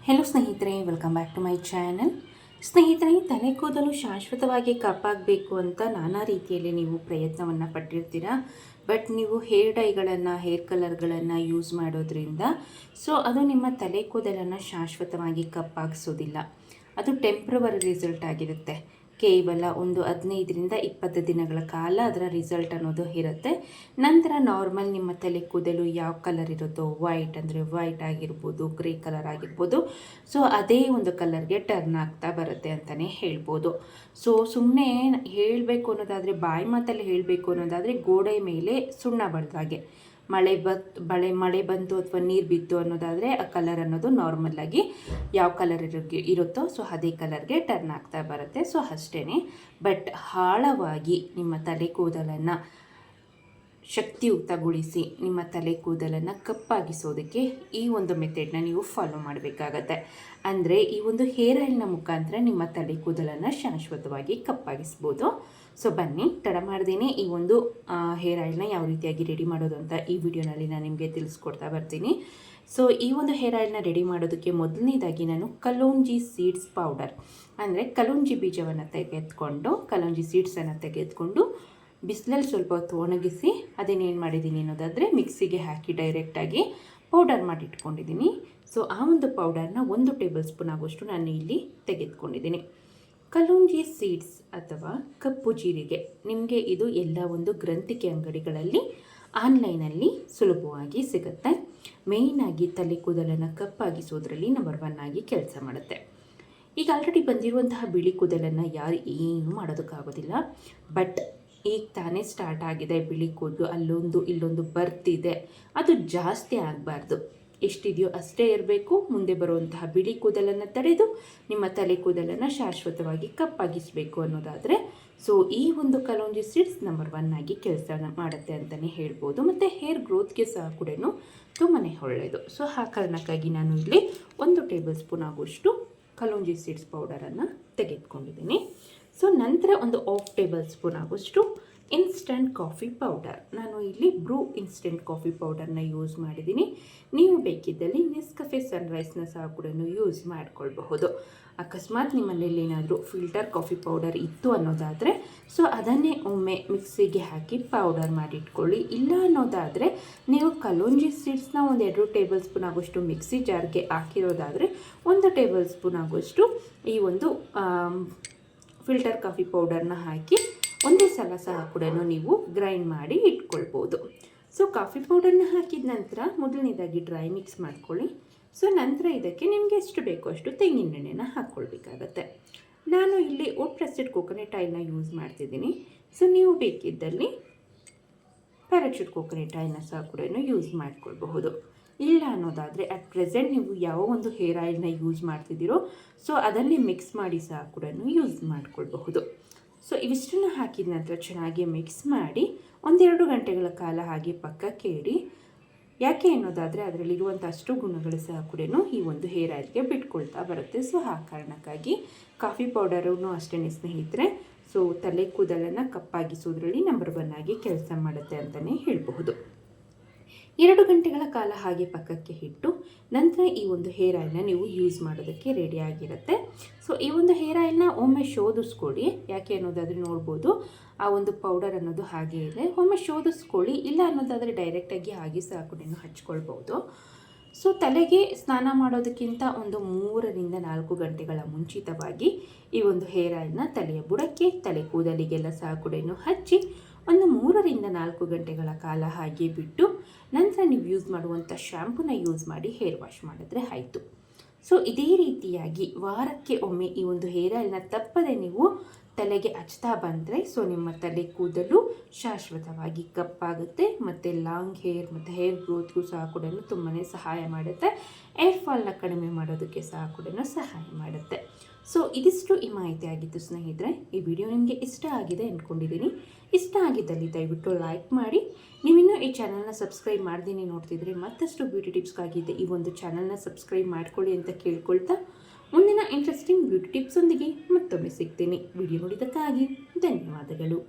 Hello ಸ್ನೇಹಿತರೆ, welcome back to my channel. ಸ್ನೇಹಿತರೆ, ತಲೆ ಕೂದಲು ಶಾಶ್ವತವಾಗಿ ಕಪ್ಪಾಗಬೇಕು ಅಂತ ನಾನಾ ರೀತಿಯಲ್ಲಿ ನೀವು ಪ್ರಯತ್ನವನ್ನು ಪಟ್ಟಿರ್ತೀರಾ. ಬಟ್ ನೀವು ಹೇರ್ ಡೈಗಳನ್ನು, ಹೇರ್ ಕಲರ್ಗಳನ್ನು ಯೂಸ್ ಮಾಡೋದ್ರಿಂದ ಅದು ನಿಮ್ಮ ತಲೆ ಕೂದಲನ್ನು ಶಾಶ್ವತವಾಗಿ ಕಪ್ಪಾಗಿಸೋದಿಲ್ಲ. ಅದು ಟೆಂಪ್ರವರಿ ರಿಸಲ್ಟ್ ಆಗಿರುತ್ತೆ. ಕೇವಲ ಒಂದು 15ರಿಂದ 20 ದಿನಗಳ ಕಾಲ ಅದರ ರಿಸಲ್ಟ್ ಅನ್ನೋದು ಇರುತ್ತೆ. ನಂತರ ನಾರ್ಮಲ್ ನಿಮ್ಮ ತಲೆ ಕೂದಲು ಯಾವ ಕಲರ್ ಇರುತ್ತೋ, ವೈಟ್ ಅಂದರೆ ವೈಟ್ ಆಗಿರ್ಬೋದು, ಗ್ರೇ ಕಲರ್ ಆಗಿರ್ಬೋದು, ಅದೇ ಒಂದು ಕಲರ್ಗೆ ಟರ್ನ್ ಆಗ್ತಾ ಬರುತ್ತೆ ಅಂತಲೇ ಹೇಳ್ಬೋದು. ಸುಮ್ಮನೆ ಹೇಳಬೇಕು ಅನ್ನೋದಾದರೆ, ಬಾಯಿ ಮಾತಲ್ಲಿ ಹೇಳಬೇಕು ಅನ್ನೋದಾದರೆ, ಗೋಡೆ ಮೇಲೆ ಸುಣ್ಣ ಬಳ್ದಾಗೆ ಮಳೆ ಬಂತು ಅಥವಾ ನೀರು ಬಿತ್ತು ಅನ್ನೋದಾದರೆ ಆ ಕಲರ್ ಅನ್ನೋದು ನಾರ್ಮಲ್ಲಾಗಿ ಯಾವ ಕಲರ್ ಇರುತ್ತೋ ಅದೇ ಕಲರ್ಗೆ ಟರ್ನ್ ಆಗ್ತಾ ಬರುತ್ತೆ. ಅಷ್ಟೇ. ಬಟ್ ಆಳವಾಗಿ ನಿಮ್ಮ ತಲೆ ಕೂದಲನ್ನು ಶಕ್ತಿಯುತಗೊಳಿಸಿ ನಿಮ್ಮ ತಲೆ ಕೂದಲನ್ನು ಕಪ್ಪಾಗಿಸೋದಕ್ಕೆ ಈ ಒಂದು ಮೆಥಡ್ನ ನೀವು ಫಾಲೋ ಮಾಡಬೇಕಾಗತ್ತೆ. ಅಂದರೆ ಈ ಒಂದು ಹೇರ್ ಆಯಿಲ್ನ ಮುಖಾಂತರ ನಿಮ್ಮ ತಲೆ ಕೂದಲನ್ನು ಶಾಶ್ವತವಾಗಿ ಕಪ್ಪಾಗಿಸ್ಬೋದು. ಬನ್ನಿ, ತಡ ಮಾಡ್ದೇನೆ ಈ ಒಂದು ಹೇರ್ ಆಯಿಲ್ನ ಯಾವ ರೀತಿಯಾಗಿ ರೆಡಿ ಮಾಡೋದು ಅಂತ ಈ ವಿಡಿಯೋನಲ್ಲಿ ನಾನು ನಿಮಗೆ ತಿಳಿಸ್ಕೊಡ್ತಾ ಬರ್ತೀನಿ. ಈ ಒಂದು ಹೇರ್ ಆಯಿಲ್ನ ರೆಡಿ ಮಾಡೋದಕ್ಕೆ ಮೊದಲನೇದಾಗಿ ನಾನು ಕಲೋಂಜಿ ಸೀಡ್ಸ್ ಪೌಡರ್, ಅಂದರೆ ಕಲೋಂಜಿ ಬೀಜವನ್ನು ಕಲೋಂಜಿ ಸೀಡ್ಸನ್ನು ತೆಗೆದುಕೊಂಡು ಬಿಸಿಲಲ್ಲಿ ಸ್ವಲ್ಪ ಹೊತ್ತು ಒಣಗಿಸಿ ಅದನ್ನೇನು ಮಾಡಿದ್ದೀನಿ ಅನ್ನೋದಾದರೆ ಮಿಕ್ಸಿಗೆ ಹಾಕಿ ಡೈರೆಕ್ಟಾಗಿ ಪೌಡರ್ ಮಾಡಿ ಇಟ್ಕೊಂಡಿದ್ದೀನಿ. ಆ ಒಂದು ಪೌಡರ್ನ 1 ಟೇಬಲ್ ಸ್ಪೂನ್ ಆಗುವಷ್ಟು ನಾನು ಇಲ್ಲಿ ತೆಗೆದುಕೊಂಡಿದ್ದೀನಿ. ಕಲೋಂಜಿ ಸೀಡ್ಸ್ ಅಥವಾ ಕಪ್ಪು ಜೀರಿಗೆ, ನಿಮಗೆ ಇದು ಎಲ್ಲ ಒಂದು ಗ್ರಂಥಿಕೆ ಅಂಗಡಿಗಳಲ್ಲಿ ಆನ್ಲೈನಲ್ಲಿ ಸುಲಭವಾಗಿ ಸಿಗುತ್ತೆ. ಮೇಯ್ನಾಗಿ ತಲೆ ಕೂದಲನ್ನು ಕಪ್ಪಾಗಿಸೋದ್ರಲ್ಲಿ ನಂಬರ್ 1 ಆಗಿ ಕೆಲಸ ಮಾಡುತ್ತೆ. ಈಗ ಆಲ್ರೆಡಿ ಬಂದಿರುವಂತಹ ಬಿಳಿ ಕೂದಲನ್ನು ಯಾರು ಏನು ಮಾಡೋದಕ್ಕಾಗೋದಿಲ್ಲ. ಬಟ್ ಈಗ ತಾನೇ ಸ್ಟಾರ್ಟ್ ಆಗಿದೆ ಬಿಳಿ ಕೂದಲು, ಅಲ್ಲೊಂದು ಇಲ್ಲೊಂದು ಬರ್ತಿದೆ, ಅದು ಜಾಸ್ತಿ ಆಗಬಾರ್ದು. ಎಷ್ಟಿದೆಯೋ ಅಷ್ಟೇ ಇರಬೇಕು. ಮುಂದೆ ಬರುವಂತಹ ಬಿಳಿ ಕೂದಲನ್ನು ತಡೆದು ನಿಮ್ಮ ತಲೆ ಕೂದಲನ್ನು ಶಾಶ್ವತವಾಗಿ ಕಪ್ಪಾಗಿಸಬೇಕು ಅನ್ನೋದಾದರೆ ಈ ಒಂದು ಕಲೋಂಜಿ ಸೀಡ್ಸ್ ನಂಬರ್ 1 ಆಗಿ ಕೆಲಸ ಮಾಡುತ್ತೆ ಅಂತಲೇ ಹೇಳ್ಬೋದು. ಮತ್ತು ಹೇರ್ ಗ್ರೋತ್ಗೆ ಸಹ ಕೂಡ ತುಂಬಾ ಒಳ್ಳೆಯದು. ಆ ಕಾರಣಕ್ಕಾಗಿ ನಾನು ಇಲ್ಲಿ 1 ಟೇಬಲ್ ಸ್ಪೂನ್ ಆಗುವಷ್ಟು ಕಲೋಂಜಿ ಸೀಡ್ಸ್ ಪೌಡರನ್ನು ತೆಗೆದುಕೊಂಡಿದ್ದೀನಿ. ನಂತರ ಒಂದು 1/2 ಟೇಬಲ್ ಸ್ಪೂನ್ ಆಗುವಷ್ಟು ಇನ್ಸ್ಟಂಟ್ ಕಾಫಿ ಪೌಡರ್, ನಾನು ಇಲ್ಲಿ ಬ್ರೂ ಇನ್ಸ್ಟೆಂಟ್ ಕಾಫಿ ಪೌಡರ್ನ ಯೂಸ್ ಮಾಡಿದ್ದೀನಿ. ನೀವು ಬೇಕಿದ್ದಲ್ಲಿ ನೆಸ್ಕಫೆ ಸನ್ರೈಸ್ನ ಸಹ ಕೂಡ ಯೂಸ್ ಮಾಡ್ಕೊಳ್ಬಹುದು. ಅಕಸ್ಮಾತ್ ನಿಮ್ಮ ಮನೇಲಿ ಏನಾದರೂ ಫಿಲ್ಟರ್ ಕಾಫಿ ಪೌಡರ್ ಇತ್ತು ಅನ್ನೋದಾದರೆ ಅದನ್ನೇ ಒಮ್ಮೆ ಮಿಕ್ಸಿಗೆ ಹಾಕಿ ಪೌಡರ್ ಮಾಡಿಟ್ಕೊಳ್ಳಿ. ಇಲ್ಲ ಅನ್ನೋದಾದರೆ ನೀವು ಕಲೋಂಜಿ ಸೀಡ್ಸ್ನ 2 ಟೇಬಲ್ ಸ್ಪೂನ್ ಆಗುವಷ್ಟು ಮಿಕ್ಸಿ ಜಾರ್ಗೆ ಹಾಕಿರೋದಾದರೆ 1 ಟೇಬಲ್ ಸ್ಪೂನ್ ಆಗುವಷ್ಟು ಈ ಒಂದು ಫಿಲ್ಟರ್ ಕಾಫಿ ಪೌಡರ್ನ ಹಾಕಿ ಒಂದೇ ಸಲ ಸಹ ಕೂಡ ನೀವು ಗ್ರೈಂಡ್ ಮಾಡಿ ಇಟ್ಕೊಳ್ಬೋದು. ಕಾಫಿ ಪೌಡರ್ನ ಹಾಕಿದ ನಂತರ ಮೊದಲನೇದಾಗಿ ಡ್ರೈ ಮಿಕ್ಸ್ ಮಾಡ್ಕೊಳ್ಳಿ. ನಂತರ ಇದಕ್ಕೆ ನಿಮಗೆ ಎಷ್ಟು ಬೇಕೋ ಅಷ್ಟು ತೆಂಗಿನ ಎಣ್ಣೆನ ಹಾಕ್ಕೊಳ್ಬೇಕಾಗತ್ತೆ. ನಾನು ಇಲ್ಲಿ ಓಟ್ ಪ್ರೆಸ್ಟೆಡ್ ಕೋಕೋನಟ್ ಆಯಿಲ್ನ ಯೂಸ್ ಮಾಡ್ತಿದ್ದೀನಿ. ನೀವು ಬೇಕಿದ್ದಲ್ಲಿ ಪ್ಯಾರಾಚೂಟ್ ಕೋಕೋನಟ್ ಆಯಿಲ್ನ ಸಹ ಕೂಡ ಯೂಸ್ ಮಾಡ್ಕೊಳ್ಬಹುದು. ಇಲ್ಲ ಅನ್ನೋದಾದರೆ ಅಟ್ ಪ್ರೆಸೆಂಟ್ ನೀವು ಯಾವ ಒಂದು ಹೇರ್ ಆಯಿಲ್ನ ಯೂಸ್ ಮಾಡ್ತಿದ್ದೀರೋ ಅದನ್ನೇ ಮಿಕ್ಸ್ ಮಾಡಿ ಸಹ ಕೂಡ ಯೂಸ್ ಮಾಡ್ಕೊಳ್ಬಹುದು. ಇವಿಷ್ಟನ್ನು ಹಾಕಿದ ನಂತರ ಚೆನ್ನಾಗಿ ಮಿಕ್ಸ್ ಮಾಡಿ 1-2 ಗಂಟೆಗಳ ಕಾಲ ಹಾಗೆ ಪಕ್ಕಕ್ಕೆ ಇಡಿ. ಯಾಕೆ ಅನ್ನೋದಾದರೆ ಅದರಲ್ಲಿರುವಂಥ ಅಷ್ಟು ಗುಣಗಳು ಸಹ ಕೂಡ ಈ ಒಂದು ಹೇರ್ ಆಯಿಲ್ಗೆ ಬಿಟ್ಕೊಳ್ತಾ ಬರುತ್ತೆ. ಆ ಕಾರಣಕ್ಕಾಗಿ ಕಾಫಿ ಪೌಡರೂ ಅಷ್ಟೇ ಸ್ನೇಹಿತರೆ, ತಲೆ ಕೂದಲನ್ನು ಕಪ್ಪಾಗಿಸೋದ್ರಲ್ಲಿ ನಂಬರ್ 1 ಆಗಿ ಕೆಲಸ ಮಾಡುತ್ತೆ ಅಂತಲೇ ಹೇಳಬಹುದು. 2 ಗಂಟೆಗಳ ಕಾಲ ಹಾಗೆ ಪಕ್ಕಕ್ಕೆ ಇಟ್ಟು ನಂತರ ಈ ಒಂದು ಹೇರ್ ಆಯಿಲ್ನ ನೀವು ಯೂಸ್ ಮಾಡೋದಕ್ಕೆ ರೆಡಿ ಆಗಿರುತ್ತೆ. ಈ ಒಂದು ಹೇರ್ ಆಯಿಲ್ನ ಒಮ್ಮೆ ಶೋಧಿಸ್ಕೊಳ್ಳಿ. ಯಾಕೆ ಅನ್ನೋದಾದರೆ ನೋಡ್ಬೋದು ಆ ಒಂದು ಪೌಡರ್ ಅನ್ನೋದು ಹಾಗೆ ಇದೆ. ಒಮ್ಮೆ ಶೋಧಿಸ್ಕೊಳ್ಳಿ. ಇಲ್ಲ ಅನ್ನೋದಾದರೆ ಡೈರೆಕ್ಟಾಗಿ ಹಾಗೆ ಸಹ ಕೂಡ ಹಚ್ಕೊಳ್ಬೋದು. ತಲೆಗೆ ಸ್ನಾನ ಮಾಡೋದಕ್ಕಿಂತ ಒಂದು 3ರಿಂದ 4 ಗಂಟೆಗಳ ಮುಂಚಿತವಾಗಿ ಈ ಒಂದು ಹೇರ್ ಆಯಿಲ್ನ ತಲೆಯ ಬುಡಕ್ಕೆ, ತಲೆ ಕೂದಲಿಗೆಲ್ಲ ಸಹ ಕೂಡ ಹಚ್ಚಿ ಒಂದು 3ರಿಂದ 4 ಗಂಟೆಗಳ ಕಾಲ ಹಾಗೆ ಬಿಟ್ಟು ನಂತರ ನೀವು ಯೂಸ್ ಮಾಡುವಂಥ ಶ್ಯಾಂಪೂನ ಯೂಸ್ ಮಾಡಿ ಹೇರ್ ವಾಶ್ ಮಾಡಿದ್ರೆ ಆಯಿತು. ಇದೇ ರೀತಿಯಾಗಿ ವಾರಕ್ಕೆ ಒಮ್ಮೆ ಈ ಒಂದು ಹೇರ್ ಆಯಿಲ್ನ ತಪ್ಪದೆ ನೀವು ತಲೆಗೆ ಹಚ್ತಾ ಬಂದರೆ ನಿಮ್ಮ ತಲೆ ಕೂದಲು ಶಾಶ್ವತವಾಗಿ ಕಪ್ಪಾಗುತ್ತೆ. ಮತ್ತು ಲಾಂಗ್ ಹೇರ್ ಮತ್ತು ಹೇರ್ ಗ್ರೋತ್ಗೂ ಸಹ ಕೂಡ ತುಂಬಾ ಸಹಾಯ ಮಾಡುತ್ತೆ. ಏರ್ ಫಾಲ್ನ ಕಡಿಮೆ ಮಾಡೋದಕ್ಕೆ ಸಹ ಕೂಡ ಸಹಾಯ ಮಾಡುತ್ತೆ. ಇದಿಷ್ಟು ಈ ಮಾಹಿತಿ ಆಗಿತ್ತು ಸ್ನೇಹಿತರೆ. ಈ ವಿಡಿಯೋ ನಿಮಗೆ ಇಷ್ಟ ಆಗಿದೆ ಅಂದ್ಕೊಂಡಿದ್ದೀನಿ. ಇಷ್ಟ ಆಗಿದ್ದಲ್ಲಿ ದಯವಿಟ್ಟು ಲೈಕ್ ಮಾಡಿ. ನೀವಿನ್ನೂ ಈ ಚಾನಲ್ನ ಸಬ್ಸ್ಕ್ರೈಬ್ ಮಾಡ್ತೀನಿ ನೋಡ್ತಿದ್ರೆ ಮತ್ತಷ್ಟು ಬ್ಯೂಟಿ ಟಿಪ್ಸ್ಗಾಗಿದೆ ಈ ಒಂದು ಚಾನಲ್ನ ಸಬ್ಸ್ಕ್ರೈಬ್ ಮಾಡ್ಕೊಳ್ಳಿ ಅಂತ ಕೇಳ್ಕೊಳ್ತಾ ಮುಂದಿನ ಇಂಟ್ರೆಸ್ಟಿಂಗ್ ಬ್ಯೂಟಿ ಟಿಪ್ಸೊಂದಿಗೆ ಮತ್ತೊಮ್ಮೆ ಸಿಗ್ತೀನಿ. ವಿಡಿಯೋ ನೋಡಿದ್ದಕ್ಕಾಗಿ ಧನ್ಯವಾದಗಳು.